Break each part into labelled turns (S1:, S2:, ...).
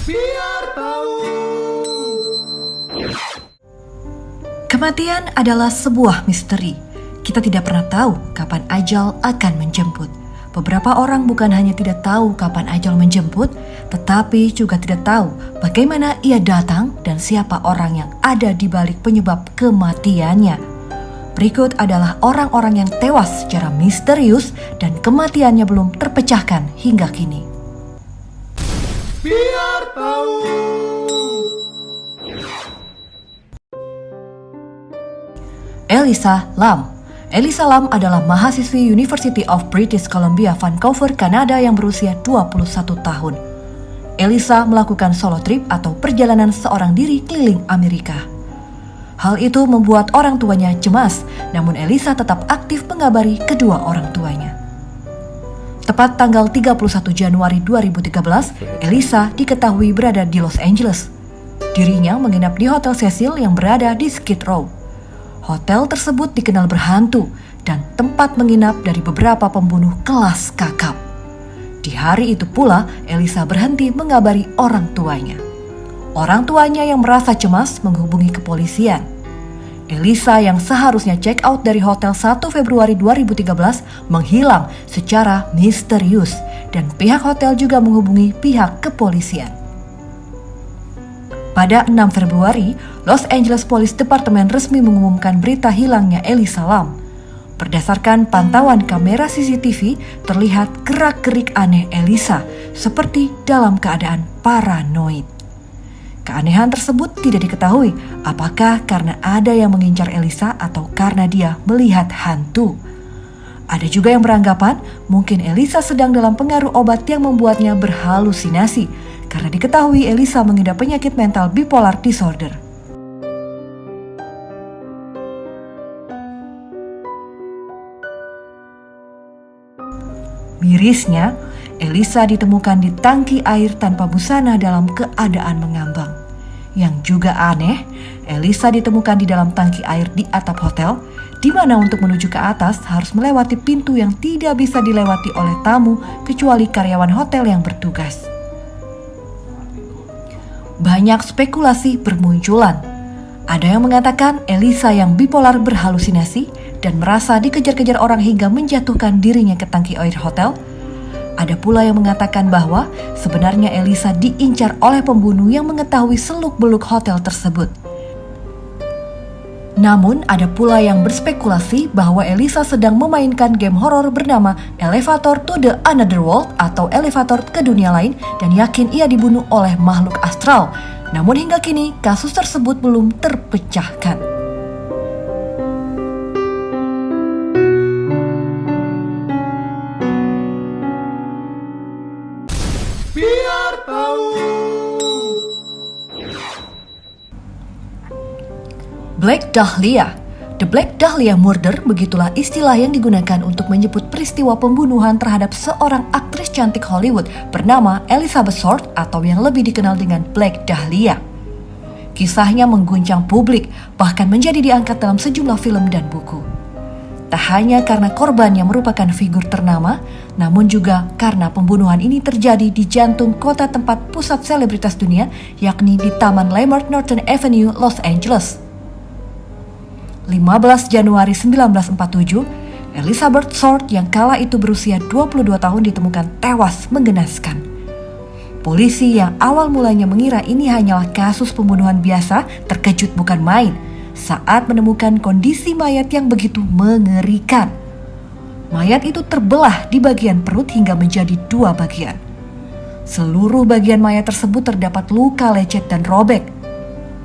S1: Biar tahu.
S2: Kematian adalah sebuah misteri. Kita tidak pernah tahu kapan ajal akan menjemput. Beberapa orang bukan hanya tidak tahu kapan ajal menjemput, tetapi juga tidak tahu bagaimana ia datang dan siapa orang yang ada di balik penyebab kematiannya. Berikut adalah orang-orang yang tewas secara misterius dan kematiannya belum terpecahkan hingga kini.
S1: Biar tahu.
S2: Elisa Lam. Elisa Lam adalah mahasiswi University of British Columbia, Vancouver, Kanada yang berusia 21 tahun. Elisa melakukan solo trip atau perjalanan seorang diri keliling Amerika. Hal itu membuat orang tuanya cemas, namun Elisa tetap aktif mengabari kedua orang tuanya. Tepat tanggal 31 Januari 2013, Elisa diketahui berada di Los Angeles. Dirinya menginap di Hotel Cecil yang berada di Skid Row. Hotel tersebut dikenal berhantu dan tempat menginap dari beberapa pembunuh kelas kakap. Di hari itu pula, Elisa berhenti mengabari orang tuanya. Orang tuanya yang merasa cemas menghubungi kepolisian. Elisa yang seharusnya check out dari hotel 1 Februari 2013 menghilang secara misterius dan pihak hotel juga menghubungi pihak kepolisian. Pada 6 Februari, Los Angeles Police Department resmi mengumumkan berita hilangnya Elisa Lam. Berdasarkan pantauan kamera CCTV, terlihat gerak-gerik aneh Elisa seperti dalam keadaan paranoid. Keanehan tersebut tidak diketahui apakah karena ada yang mengincar Elisa atau karena dia melihat hantu. Ada juga yang beranggapan mungkin Elisa sedang dalam pengaruh obat yang membuatnya berhalusinasi karena diketahui Elisa mengidap penyakit mental bipolar disorder. Mirisnya, Elisa ditemukan di tangki air tanpa busana dalam keadaan mengambang. Yang juga aneh, Elisa ditemukan di dalam tangki air di atap hotel, di mana untuk menuju ke atas harus melewati pintu yang tidak bisa dilewati oleh tamu kecuali karyawan hotel yang bertugas. Banyak spekulasi bermunculan. Ada yang mengatakan Elisa yang bipolar berhalusinasi dan merasa dikejar-kejar orang hingga menjatuhkan dirinya ke tangki air hotel. Ada pula yang mengatakan bahwa sebenarnya Elisa diincar oleh pembunuh yang mengetahui seluk-beluk hotel tersebut. Namun ada pula yang berspekulasi bahwa Elisa sedang memainkan game horor bernama Elevator to the Another World atau Elevator ke dunia lain dan yakin ia dibunuh oleh makhluk astral. Namun hingga kini kasus tersebut belum terpecahkan.
S1: Biar tahu.
S2: Black Dahlia. The Black Dahlia Murder begitulah istilah yang digunakan untuk menyebut peristiwa pembunuhan terhadap seorang aktris cantik Hollywood bernama Elizabeth Short atau yang lebih dikenal dengan Black Dahlia. Kisahnya mengguncang publik, bahkan menjadi diangkat dalam sejumlah film dan buku. Tak hanya karena korbannya merupakan figur ternama, namun juga karena pembunuhan ini terjadi di jantung kota tempat pusat selebritas dunia, yakni di Taman Leimert Norton Avenue, Los Angeles. 15 Januari 1947, Elizabeth Short yang kala itu berusia 22 tahun ditemukan tewas menggenaskan. Polisi yang awal mulanya mengira ini hanyalah kasus pembunuhan biasa terkejut bukan main saat menemukan kondisi mayat yang begitu mengerikan. Mayat itu terbelah di bagian perut hingga menjadi 2 bagian. Seluruh bagian mayat tersebut terdapat luka lecet dan robek.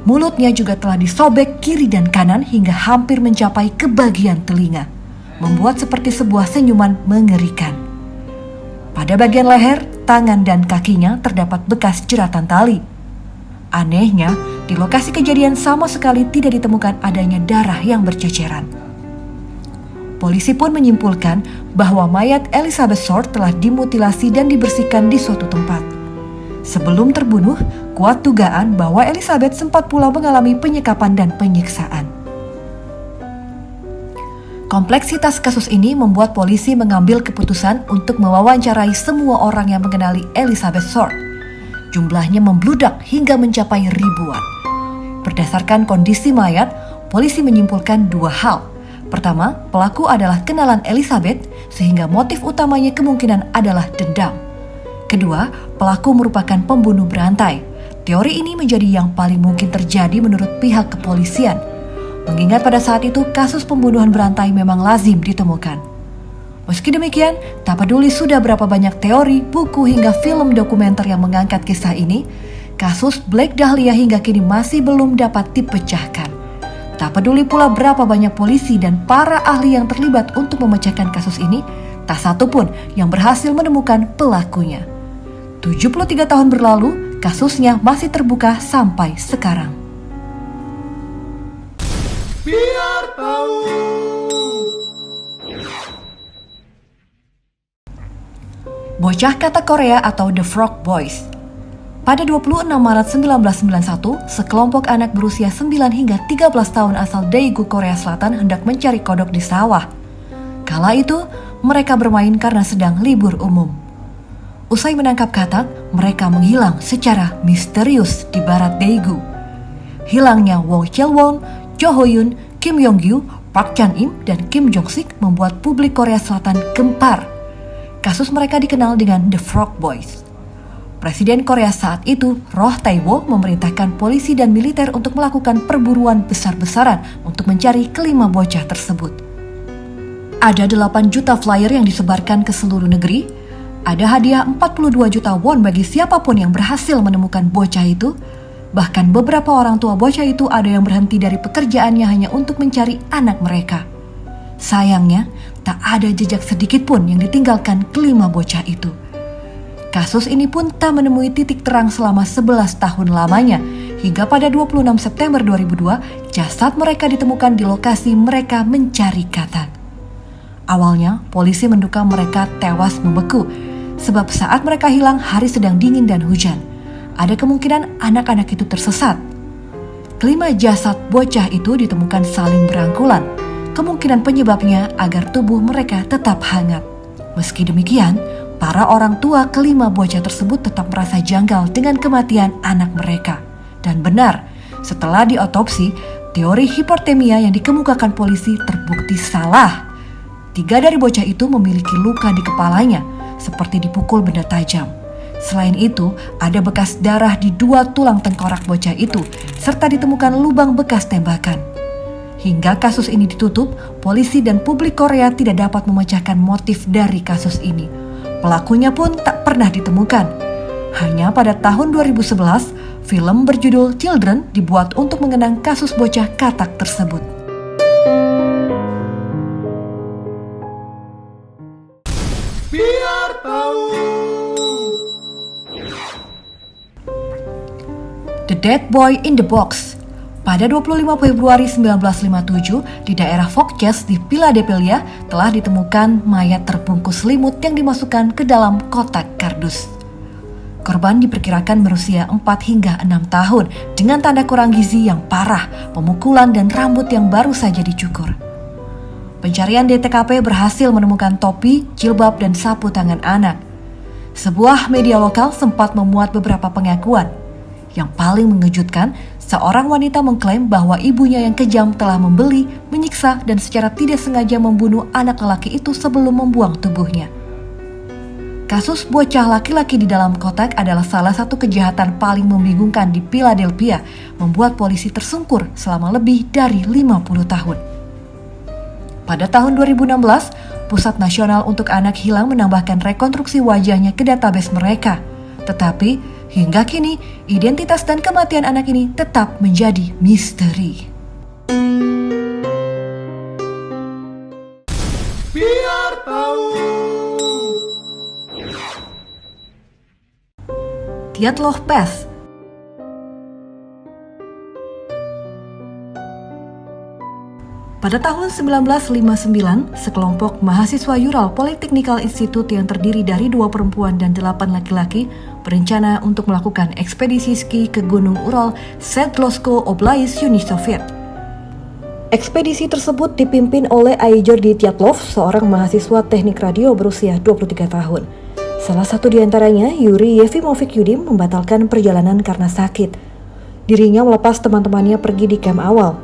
S2: Mulutnya juga telah disobek kiri dan kanan hingga hampir mencapai ke bagian telinga, membuat seperti sebuah senyuman mengerikan. Pada bagian leher, tangan dan kakinya terdapat bekas jeratan tali. Anehnya, di lokasi kejadian sama sekali tidak ditemukan adanya darah yang berceceran. Polisi pun menyimpulkan bahwa mayat Elizabeth Short telah dimutilasi dan dibersihkan di suatu tempat. Sebelum terbunuh, kuat dugaan bahwa Elizabeth sempat pula mengalami penyekapan dan penyiksaan. Kompleksitas kasus ini membuat polisi mengambil keputusan untuk mewawancarai semua orang yang mengenali Elizabeth Short. jumlahnya membludak hingga mencapai ribuan. Berdasarkan kondisi mayat, polisi menyimpulkan dua hal. Pertama, pelaku adalah kenalan Elizabeth, sehingga motif utamanya kemungkinan adalah dendam. Kedua, pelaku merupakan pembunuh berantai. Teori ini menjadi yang paling mungkin terjadi menurut pihak kepolisian. Mengingat pada saat itu kasus pembunuhan berantai memang lazim ditemukan. Meski demikian, tak peduli sudah berapa banyak teori, buku hingga film dokumenter yang mengangkat kisah ini, kasus Black Dahlia hingga kini masih belum dapat dipecahkan. Tak peduli pula berapa banyak polisi dan para ahli yang terlibat untuk memecahkan kasus ini, tak satu pun yang berhasil menemukan pelakunya. 73 tahun berlalu, kasusnya masih terbuka sampai sekarang.
S1: Biar tahu.
S2: Bocah kata Korea atau The Frog Boys. Pada 26 Maret 1991, sekelompok anak berusia 9 hingga 13 tahun asal Daegu, Korea Selatan hendak mencari kodok di sawah. Kala itu, mereka bermain karena sedang libur umum. Usai menangkap katak, mereka menghilang secara misterius di barat Daegu. Hilangnya Woo Chil-won, Jo Ho-yoon, Kim Yong-gyu, Park Chan-im, dan Kim Jong-sik membuat publik Korea Selatan gempar. Kasus mereka dikenal dengan The Frog Boys. Presiden Korea saat itu, Roh Tae-woo, memerintahkan polisi dan militer untuk melakukan perburuan besar-besaran untuk mencari kelima bocah tersebut. Ada 8 juta flyer yang disebarkan ke seluruh negeri. Ada hadiah 42 juta won bagi siapapun yang berhasil menemukan bocah itu. Bahkan beberapa orang tua bocah itu ada yang berhenti dari pekerjaannya hanya untuk mencari anak mereka. Sayangnya, tak ada jejak sedikit pun yang ditinggalkan kelima bocah itu. Kasus ini pun tak menemui titik terang selama 11 tahun lamanya, hingga pada 26 September 2002, jasad mereka ditemukan di lokasi mereka mencari katak. Awalnya, polisi menduga mereka tewas membeku, sebab saat mereka hilang hari sedang dingin dan hujan. Ada kemungkinan anak-anak itu tersesat. Kelima jasad bocah itu ditemukan saling berangkulan. Kemungkinan penyebabnya agar tubuh mereka tetap hangat. Meski demikian, para orang tua kelima bocah tersebut tetap merasa janggal dengan kematian anak mereka. Dan benar, setelah diotopsi, teori hipotermia yang dikemukakan polisi terbukti salah. 3 dari bocah itu memiliki luka di kepalanya, seperti dipukul benda tajam. Selain itu, ada bekas darah di 2 tulang tengkorak bocah itu, serta ditemukan lubang bekas tembakan. Hingga kasus ini ditutup, polisi dan publik Korea tidak dapat memecahkan motif dari kasus ini. Pelakunya pun tak pernah ditemukan. Hanya pada tahun 2011, film berjudul Children dibuat untuk mengenang kasus bocah katak tersebut.
S1: Biar tahu.
S2: The Dead Boy in the Box. Pada 25 Februari 1957, di daerah Vogtjes di Philadelphia telah ditemukan mayat terbungkus selimut yang dimasukkan ke dalam kotak kardus. Korban diperkirakan berusia 4 hingga 6 tahun dengan tanda kurang gizi yang parah, pemukulan dan rambut yang baru saja dicukur. Pencarian di TKP berhasil menemukan topi, jilbab, dan sapu tangan anak. Sebuah media lokal sempat memuat beberapa pengakuan. Yang paling mengejutkan, seorang wanita mengklaim bahwa ibunya yang kejam telah membeli, menyiksa, dan secara tidak sengaja membunuh anak lelaki itu sebelum membuang tubuhnya. Kasus bocah laki-laki di dalam kotak adalah salah satu kejahatan paling membingungkan di Philadelphia, membuat polisi tersungkur selama lebih dari 50 tahun. Pada tahun 2016, Pusat Nasional untuk Anak Hilang menambahkan rekonstruksi wajahnya ke database mereka. Tetapi, hingga kini, identitas dan kematian anak ini tetap menjadi misteri.
S1: Biar tahu.
S2: Dyatlov Pass. Pada tahun 1959, sekelompok mahasiswa Ural Polytechnical Institute yang terdiri dari 2 perempuan dan 8 laki-laki berencana untuk melakukan ekspedisi ski ke Gunung Ural Sverdlovsko Oblast Uni Soviet. Ekspedisi tersebut dipimpin oleh Igor Dyatlov, seorang mahasiswa teknik radio berusia 23 tahun. Salah satu di antaranya, Yuri Yefimovic Yudim, membatalkan perjalanan karena sakit. Dirinya melepas teman-temannya pergi di kamp awal.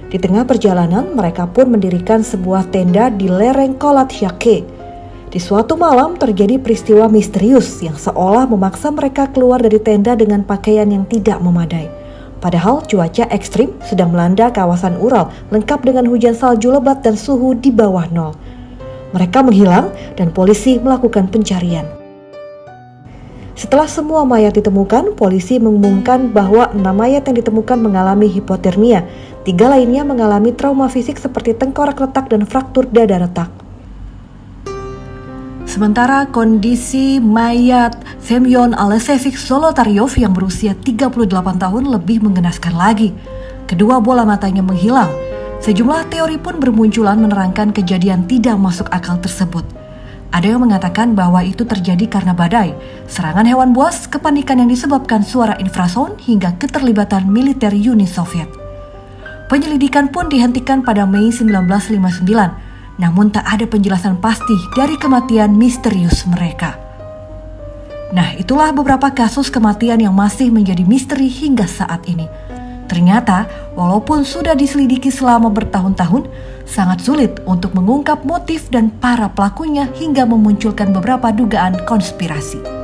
S2: Di tengah perjalanan, mereka pun mendirikan sebuah tenda di lereng Kholat Syakeh. Di suatu malam terjadi peristiwa misterius yang seolah memaksa mereka keluar dari tenda dengan pakaian yang tidak memadai. Padahal cuaca ekstrim sedang melanda kawasan Ural, lengkap dengan hujan salju lebat dan suhu di bawah nol. Mereka menghilang dan polisi melakukan pencarian. Setelah semua mayat ditemukan, polisi mengumumkan bahwa 6 mayat yang ditemukan mengalami hipotermia. 3 lainnya mengalami trauma fisik seperti tengkorak retak dan fraktur dada retak. Sementara kondisi mayat Semyon Alexeyevich Zolotaryov yang berusia 38 tahun lebih mengenaskan lagi. Kedua bola matanya menghilang. Sejumlah teori pun bermunculan menerangkan kejadian tidak masuk akal tersebut. Ada yang mengatakan bahwa itu terjadi karena badai, serangan hewan buas, kepanikan yang disebabkan suara infrasound, hingga keterlibatan militer Uni Soviet. Penyelidikan pun dihentikan pada Mei 1959, namun tak ada penjelasan pasti dari kematian misterius mereka. Nah, itulah beberapa kasus kematian yang masih menjadi misteri hingga saat ini. Ternyata, walaupun sudah diselidiki selama bertahun-tahun, sangat sulit untuk mengungkap motif dan para pelakunya hingga memunculkan beberapa dugaan konspirasi.